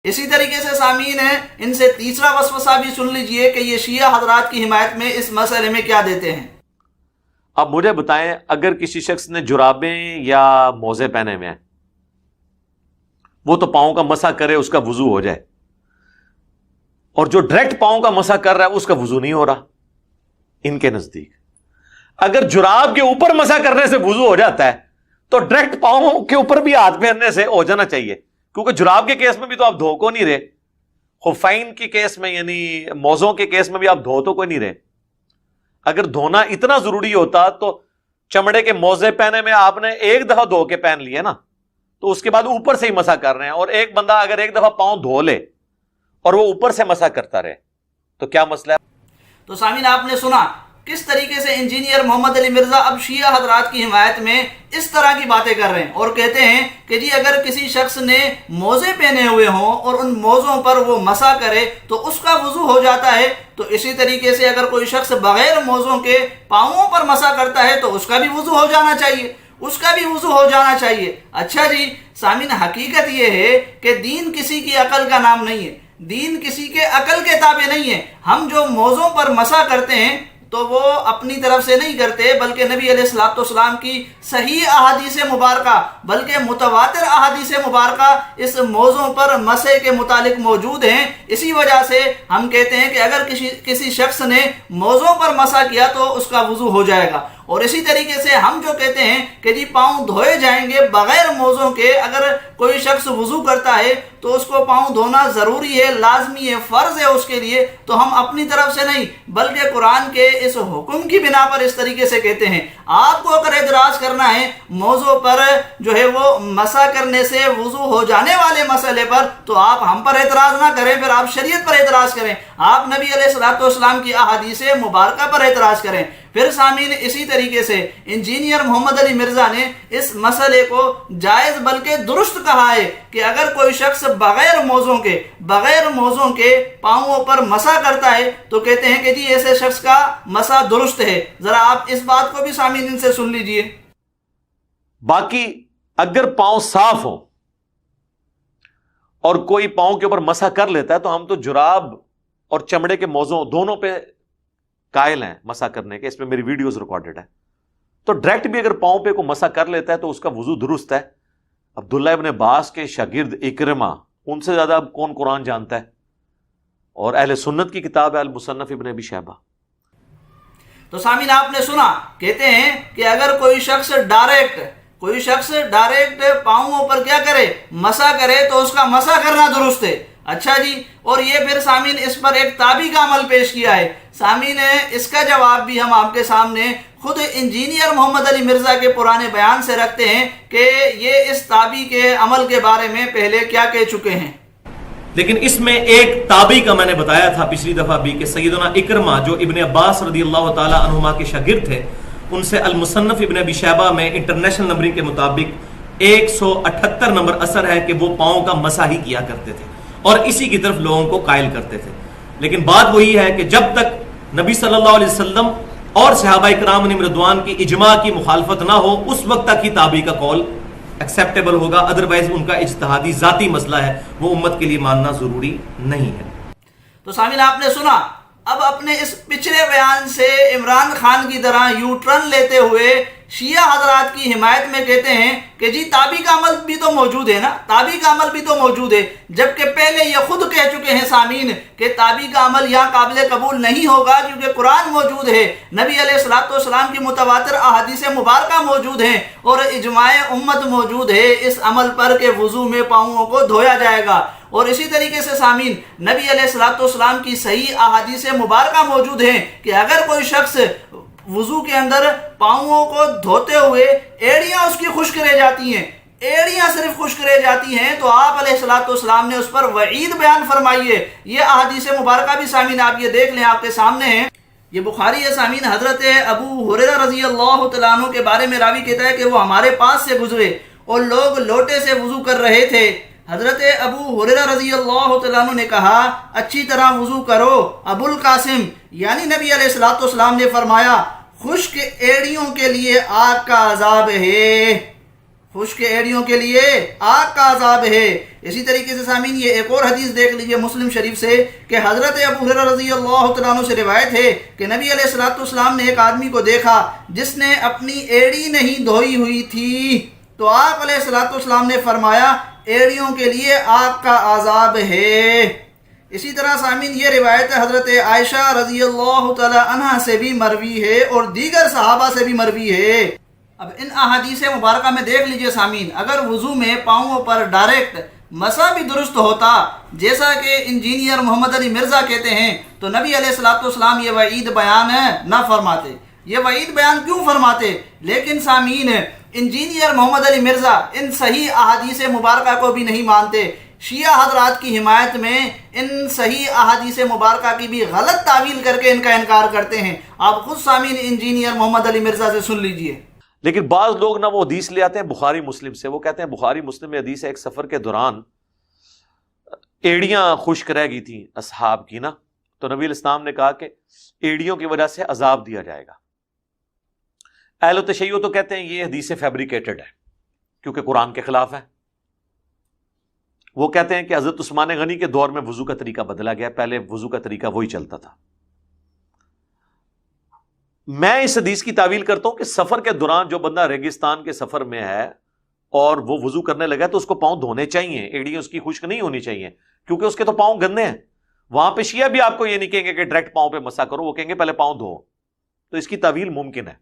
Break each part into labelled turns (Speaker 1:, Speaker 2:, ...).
Speaker 1: اسی طریقے سے سامعین ہیں ان سے تیسرا وسوسہ بھی سن لیجئے کہ یہ شیعہ حضرات کی حمایت میں اس مسئلے میں کیا دیتے ہیں۔
Speaker 2: اب مجھے بتائیں، اگر کسی شخص نے جرابیں یا موزے پہنے ہوئے ہیں، وہ تو پاؤں کا مسح کرے اس کا وضو ہو جائے، اور جو ڈائریکٹ پاؤں کا مسح کر رہا ہے اس کا وضو نہیں ہو رہا ان کے نزدیک۔ اگر جراب کے اوپر مسح کرنے سے وضو ہو جاتا ہے تو ڈائریکٹ پاؤں کے اوپر بھی ہاتھ پھیرنے سے ہو جانا چاہیے، کیونکہ جراب کے کیس میں بھی تو آپ دھو کو نہیں رہے، خفین کے کیس میں یعنی موزوں کے کیس میں بھی آپ دھو تو کوئی نہیں رہے۔ اگر دھونا اتنا ضروری ہوتا تو چمڑے کے موزے پہنے میں آپ نے ایک دفعہ دھو کے پہن لیے نا، تو اس کے بعد اوپر سے ہی مسح کر رہے ہیں، اور ایک بندہ اگر ایک دفعہ پاؤں دھو لے اور وہ اوپر سے مسح کرتا رہے تو کیا مسئلہ ہے؟
Speaker 1: تو سامعین آپ نے سنا کس طریقے سے انجینئر محمد علی مرزا اب شیعہ حضرات کی حمایت میں اس طرح کی باتیں کر رہے ہیں، اور کہتے ہیں کہ جی اگر کسی شخص نے موزے پہنے ہوئے ہوں اور ان موزوں پر وہ مسح کرے تو اس کا وضو ہو جاتا ہے، تو اسی طریقے سے اگر کوئی شخص بغیر موزوں کے پاؤں پر مسح کرتا ہے تو اس کا بھی وضو ہو جانا چاہیے، اس کا بھی وضو ہو جانا چاہیے۔ اچھا جی سامعین، حقیقت یہ ہے کہ دین کسی کی عقل کا نام نہیں ہے، دین کسی کے عقل کے تابع نہیں ہے۔ ہم جو موزوں پر مسح کرتے ہیں تو وہ اپنی طرف سے نہیں کرتے، بلکہ نبی علیہ الصلوۃ والسلام کی صحیح احادیث مبارکہ بلکہ متواتر احادیث مبارکہ اس موضوع پر مسح کے متعلق موجود ہیں۔ اسی وجہ سے ہم کہتے ہیں کہ اگر کسی شخص نے موضوع پر مسح کیا تو اس کا وضو ہو جائے گا، اور اسی طریقے سے ہم جو کہتے ہیں کہ جی پاؤں دھوئے جائیں گے بغیر موزوں کے، اگر کوئی شخص وضو کرتا ہے تو اس کو پاؤں دھونا ضروری ہے، لازمی ہے، فرض ہے اس کے لیے، تو ہم اپنی طرف سے نہیں بلکہ قرآن کے اس حکم کی بنا پر اس طریقے سے کہتے ہیں۔ آپ کو اگر اعتراض کرنا ہے موضوع پر جو ہے وہ مسح کرنے سے وضو ہو جانے والے مسئلے پر، تو آپ ہم پر اعتراض نہ کریں، پھر آپ شریعت پر اعتراض کریں، آپ نبی علیہ الصلوۃ والسلام کی احادیث مبارکہ پر اعتراض کریں۔ پھر سامعین اسی طریقے سے انجینئر محمد علی مرزا نے اس مسئلے کو جائز بلکہ درست کہا ہے کہ اگر کوئی شخص بغیر موزوں کے پاؤں پر مسح کرتا ہے تو کہتے ہیں کہ جی ایسے شخص کا مسح درست ہے۔ ذرا آپ اس بات کو بھی سامعین ان سے سن لیجئے۔
Speaker 2: باقی اگر پاؤں صاف ہوں اور کوئی پاؤں کے اوپر مسح کر لیتا ہے تو ہم تو جراب اور چمڑے کے موزوں دونوں پہ قائل ہیں مسح کرنے کے، اس میں میری ویڈیوز ریکارڈڈ ہے، تو ڈائریکٹ بھی اگر پاؤں پہ کوئی مسح کر لیتا ہے تو اس کا وضو درست ہے۔ عبداللہ ابن عباس کے شاگرد اکرمہ، ان سے زیادہ اب کون قرآن جانتا ہے، اور اہل سنت کی کتاب ہے المصنف ابن ابی شیبہ۔
Speaker 1: تو سامعین آپ نے سنا، کہتے ہیں کہ اگر کوئی شخص ڈائریکٹ پاؤں پر کیا کرے، مسح کرے تو اس کا مسح کرنا درست ہے۔ اچھا جی، اور یہ پھر سامعین اس پر ایک تابی کا عمل پیش کیا ہے۔ سامعین اس کا جواب بھی ہم آپ کے سامنے خود انجینئر محمد علی مرزا کے پرانے بیان سے رکھتے ہیں کہ یہ اس تابی کے عمل کے بارے میں پہلے کیا کہہ چکے ہیں۔
Speaker 3: لیکن اس میں ایک تابعی کا میں نے بتایا تھا پچھلی دفعہ بھی کہ سیدنا اکرمہ جو ابن عباس رضی اللہ تعالی عنہما کے شاگرد تھے، ان سے المصنف ابن ابی شیبہ میں انٹرنیشنل نمبرنگ کے مطابق 178 نمبر اثر ہے کہ وہ پاؤں کا مسح ہی کیا کرتے تھے اور اسی کی طرف لوگوں کو قائل کرتے تھے۔ لیکن بات وہی ہے کہ جب تک نبی صلی اللہ علیہ وسلم اور صحابہ کرام علیہم رضوان کی اجماع کی مخالفت نہ ہو اس وقت تک ہی تابعی کا قول ایکسیپٹیبل ہوگا، ادروائز ان کا اجتہادی ذاتی مسئلہ ہے، وہ امت کے لیے ماننا ضروری نہیں ہے۔
Speaker 1: تو سامعین آپ نے سنا، اب اپنے اس پچھلے بیان سے عمران خان کی طرح یو ٹرن لیتے ہوئے شیعہ حضرات کی حمایت میں کہتے ہیں کہ جی تابعی کا عمل بھی تو موجود ہے نا، تابعی کا عمل بھی تو موجود ہے، جبکہ پہلے یہ خود کہہ چکے ہیں سامعین کہ تابعی کا عمل یہاں قابل قبول نہیں ہوگا، کیونکہ قرآن موجود ہے، نبی علیہ الصلوۃ والسلام کی متواتر احادیث مبارکہ موجود ہیں، اور اجماع امت موجود ہے اس عمل پر کہ وضو میں پاؤں کو دھویا جائے گا۔ اور اسی طریقے سے سامعین نبی علیہ الصلوۃ والسلام کی صحیح احادیث مبارکہ موجود ہیں کہ اگر کوئی شخص وضو کے اندر پاؤں کو دھوتے ہوئے ایڑیاں اس کی خشک رہ جاتی ہیں، ایڑیاں صرف خشک رہ جاتی ہیں، تو آپ علیہ الصلوۃ والسلام نے اس پر وعید بیان فرمائی ہے۔ یہ احادیث مبارکہ بھی سامعین آپ یہ دیکھ لیں، آپ کے سامنے ہیں، یہ بخاری ہے سامعین۔ حضرت ابو ہریرہ رضی اللہ تعالیٰ عنہ کے بارے میں راوی کہتا ہے کہ وہ ہمارے پاس سے گزرے اور لوگ لوٹے سے وضو کر رہے تھے۔ حضرت ابو ہریرہ رضی اللہ تعالیٰ عنہ نے کہا اچھی طرح وضو کرو۔ ابو القاسم یعنی نبی علیہ الصلوۃ والسلام نے فرمایا خشک ایڑیوں کے لیے آگ کا عذاب ہے، خشک ایڑیوں کے لیے آگ کا عذاب ہے۔ اسی طریقے سے سامعین یہ ایک اور حدیث دیکھ لیجئے مسلم شریف سے کہ حضرت ابو ہریرہ رضی اللہ تعالیٰ عنہ سے روایت ہے کہ نبی علیہ الصلوۃ والسلام نے ایک آدمی کو دیکھا جس نے اپنی ایڑی نہیں دھوئی ہوئی تھی، تو آپ علیہ الصلوۃ والسلام نے فرمایا ایڑیوں کے لیے آگ کا عذاب ہے۔ اسی طرح سامعین یہ روایت حضرت عائشہ رضی اللہ تعالی عنہ سے بھی مروی ہے اور دیگر صحابہ سے بھی مروی ہے۔ اب ان احادیث مبارکہ میں دیکھ لیجئے سامعین، اگر وضو میں پاؤں پر ڈائریکٹ مسا بھی درست ہوتا جیسا کہ انجینئر محمد علی مرزا کہتے ہیں تو نبی علیہ الصلوۃ والسلام یہ وعید بیان نہ فرماتے۔ یہ وعید بیان کیوں فرماتے؟ لیکن سامعین انجینئر محمد علی مرزا ان صحیح احادیث مبارکہ کو بھی نہیں مانتے، شیعہ حضرات کی حمایت میں ان صحیح احادیث مبارکہ کی بھی غلط تعویل کر کے ان کا انکار کرتے ہیں۔ آپ خود سامعین انجینئر محمد علی مرزا سے سن لیجئے۔
Speaker 2: لیکن بعض لوگ نہ وہ حدیث لے آتے ہیں بخاری مسلم سے، وہ کہتے ہیں بخاری مسلم میں حدیث ہے ایک سفر کے دوران ایڑیاں خشک رہ گئی تھیں اصحاب کی نا، تو نبی علیہ السلام نے کہا کہ ایڑیوں کی وجہ سے عذاب دیا جائے گا۔ اہل تشیع تو کہتے ہیں یہ حدیث فیبریکیٹڈ ہے کیونکہ قرآن کے خلاف ہے۔ وہ کہتے ہیں کہ حضرت عثمان غنی کے دور میں وضو کا طریقہ بدلا گیا، پہلے وضو کا طریقہ وہی چلتا تھا۔ میں اس حدیث کی تعویل کرتا ہوں کہ سفر کے دوران جو بندہ ریگستان کے سفر میں ہے اور وہ وضو کرنے لگا تو اس کو پاؤں دھونے چاہیے، ایڑیاں اس کی خشک نہیں ہونی چاہیے کیونکہ اس کے تو پاؤں گندے ہیں۔ وہاں پہ شیعہ بھی آپ کو یہ نہیں کہیں گے کہ ڈائریکٹ پاؤں پہ مسا کرو، وہ کہیں گے پہلے پاؤں دھو، تو اس کی تعویل ممکن ہے۔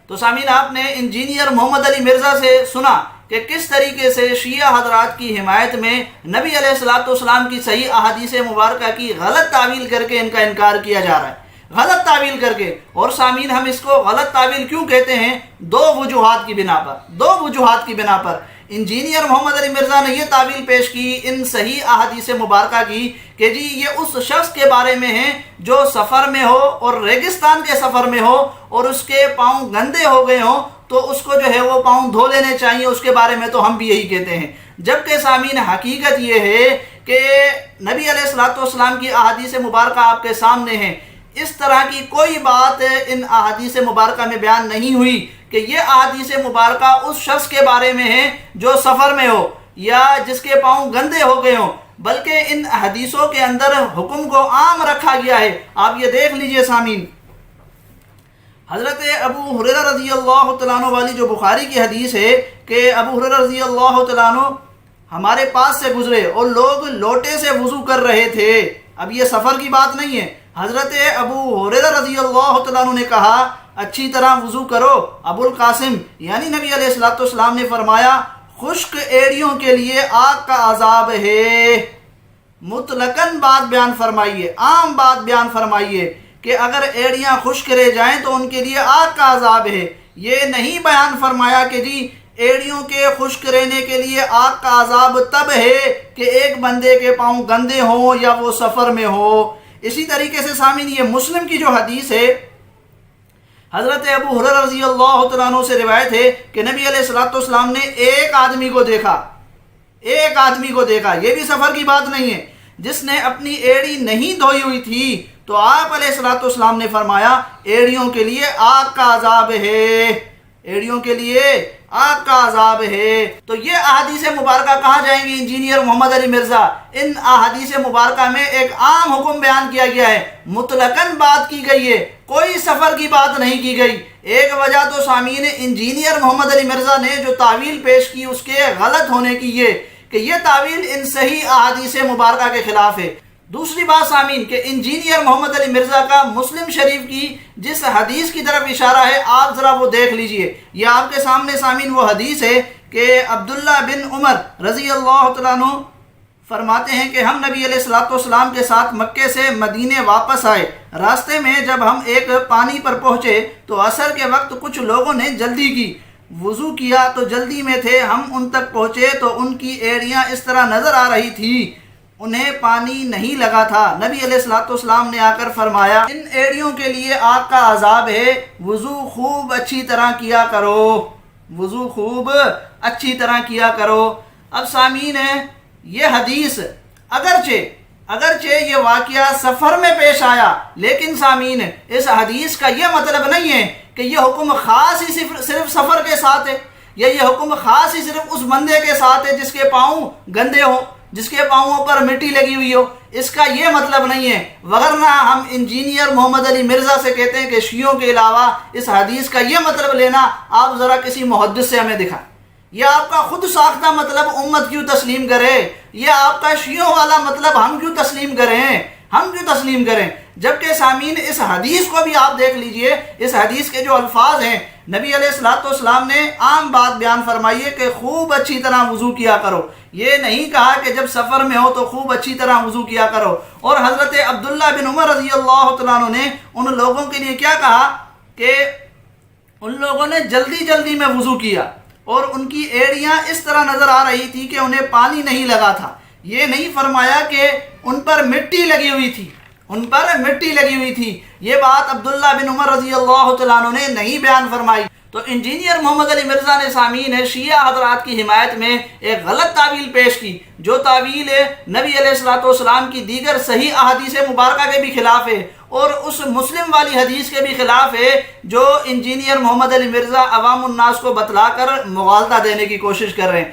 Speaker 1: تو سامعین آپ نے انجینئر محمد علی مرزا سے سنا کہ کس طریقے سے شیعہ حضرات کی حمایت میں نبی علیہ الصلوۃ والسلام کی صحیح احادیث مبارکہ کی غلط تعویل کر کے ان کا انکار کیا جا رہا ہے، غلط تعویل کر کے۔ اور سامعین ہم اس کو غلط تعویل کیوں کہتے ہیں؟ دو وجوہات کی بنا پر انجینئر محمد علی مرزا نے یہ تعویل پیش کی ان صحیح احادیث مبارکہ کی کہ جی یہ اس شخص کے بارے میں ہے جو سفر میں ہو اور ریگستان کے سفر میں ہو اور اس کے پاؤں گندے ہو گئے ہوں تو اس کو جو ہے وہ پاؤں دھو لینے چاہیے، اس کے بارے میں تو ہم بھی یہی کہتے ہیں۔ جبکہ سامعین حقیقت یہ ہے کہ نبی علیہ الصلوۃ والسلام کی احادیث مبارکہ آپ کے سامنے ہیں، اس طرح کی کوئی بات ان احادیث مبارکہ میں بیان نہیں ہوئی کہ یہ احادیث مبارکہ اس شخص کے بارے میں ہے جو سفر میں ہو یا جس کے پاؤں گندے ہو گئے ہوں، بلکہ ان حدیثوں کے اندر حکم کو عام رکھا گیا ہے۔ آپ یہ دیکھ لیجئے سامعین، حضرت ابو ہریرہ رضی اللہ تعالیٰ عنہ والی جو بخاری کی حدیث ہے کہ ابو ہریرہ رضی اللہ تعالیٰ عنہ ہمارے پاس سے گزرے اور لوگ لوٹے سے وضو کر رہے تھے۔ اب یہ سفر کی بات نہیں ہے، حضرت ابو ہریرہ رضی اللہ تعالیٰ عنہ نے کہا اچھی طرح وضو کرو۔ ابو القاسم یعنی نبی علیہ الصلوۃ والسلام نے فرمایا خشک ایڑیوں کے لیے آگ کا عذاب ہے۔ مطلقاً بات بیان فرمائیے، عام بات بیان فرمائیے کہ اگر ایڑیاں خشک رہ جائیں تو ان کے لیے آگ کا عذاب ہے۔ یہ نہیں بیان فرمایا کہ جی ایڑیوں کے خشک رہنے کے لیے آگ کا عذاب تب ہے کہ ایک بندے کے پاؤں گندے ہوں یا وہ سفر میں ہو۔ اسی طریقے سے سامعین یہ مسلم کی جو حدیث ہے حضرت ابو ہریرہ رضی اللہ تعالیٰ عنہ سے روایت ہے کہ نبی علیہ الصلوۃ والسلام نے ایک آدمی کو دیکھا، یہ بھی سفر کی بات نہیں ہے، جس نے اپنی ایڑی نہیں دھوئی ہوئی تھی، تو آپ علیہ الصلوۃ والسلام نے فرمایا ایڑیوں کے لیے آگ کا عذاب ہے، ایڑیوں کے لیے آگ کا عذاب ہے۔ تو یہ احادیث مبارکہ کہاں جائیں گی انجینئر محمد علی مرزا؟ ان احادیث مبارکہ میں ایک عام حکم بیان کیا گیا ہے، مطلقاً بات کی گئی ہے، کوئی سفر کی بات نہیں کی گئی۔ ایک وجہ تو سامعین انجینئر محمد علی مرزا نے جو تعویل پیش کی اس کے غلط ہونے کی یہ کہ یہ تعویل ان صحیح احادیث مبارکہ کے خلاف ہے۔ دوسری بات سامعین کہ انجینئر محمد علی مرزا کا مسلم شریف کی جس حدیث کی طرف اشارہ ہے آپ ذرا وہ دیکھ لیجئے۔ یہ آپ کے سامنے سامعین وہ حدیث ہے کہ عبداللہ بن عمر رضی اللہ تعالیٰ عنہ فرماتے ہیں کہ ہم نبی علیہ الصلوۃ والسلام کے ساتھ مکے سے مدینے واپس آئے، راستے میں جب ہم ایک پانی پر پہنچے تو عصر کے وقت کچھ لوگوں نے جلدی کی، وضو کیا تو جلدی میں تھے، ہم ان تک پہنچے تو ان کی ایڑیاں اس طرح نظر آ رہی تھی، انہیں پانی نہیں لگا تھا۔ نبی علیہ الصلوۃ والسلام نے آ کر فرمایا ان ایڑیوں کے لیے آگ کا عذاب ہے، وضو خوب اچھی طرح کیا کرو، وضو خوب اچھی طرح کیا کرو۔ اب سامعین یہ حدیث اگرچہ یہ واقعہ سفر میں پیش آیا، لیکن سامعین اس حدیث کا یہ مطلب نہیں ہے کہ یہ حکم خاص ہی صرف سفر کے ساتھ ہے۔ یا یہ حکم خاص ہی صرف اس بندے کے ساتھ ہے جس کے پاؤں گندے ہوں، جس کے پاؤں پر مٹی لگی ہوئی ہو؟ اس کا یہ مطلب نہیں ہے، وگرنہ ہم انجینئر محمد علی مرزا سے کہتے ہیں کہ شیعوں کے علاوہ اس حدیث کا یہ مطلب لینا آپ ذرا کسی محدث سے ہمیں دکھائیں۔ یہ آپ کا خود ساختہ مطلب امت کیوں تسلیم کرے؟ یہ آپ کا شیعوں والا مطلب ہم کیوں تسلیم کریں؟ ہم کیوں تسلیم کریں؟ جبکہ سامعین اس حدیث کو بھی آپ دیکھ لیجئے، اس حدیث کے جو الفاظ ہیں، نبی علیہ السلام نے عام بات بیان فرمائی ہے کہ خوب اچھی طرح وضو کیا کرو۔ یہ نہیں کہا کہ جب سفر میں ہو تو خوب اچھی طرح وضو کیا کرو۔ اور حضرت عبداللہ بن عمر رضی اللہ تعالیٰ عنہ نے ان لوگوں کے لیے کیا کہا کہ ان لوگوں نے جلدی جلدی میں وضو کیا اور ان کی ایڑیاں اس طرح نظر آ رہی تھی کہ انہیں پانی نہیں لگا تھا۔ یہ نہیں فرمایا کہ ان پر مٹی لگی ہوئی تھی، ان پر مٹی لگی ہوئی تھی۔ یہ بات عبداللہ بن عمر رضی اللہ تعالیٰ عنہ نے نہیں بیان فرمائی۔ تو انجینئر محمد علی مرزا نے سامعین ہے شیعہ حضرات کی حمایت میں ایک غلط تعویل پیش کی، جو تعویل نبی علیہ السلام کی دیگر صحیح احادیث مبارکہ کے بھی خلاف ہے اور اس مسلم والی حدیث کے بھی خلاف ہے جو انجینئر محمد علی مرزا عوام الناس کو بتلا کر مغالطہ دینے کی کوشش کر رہے ہیں۔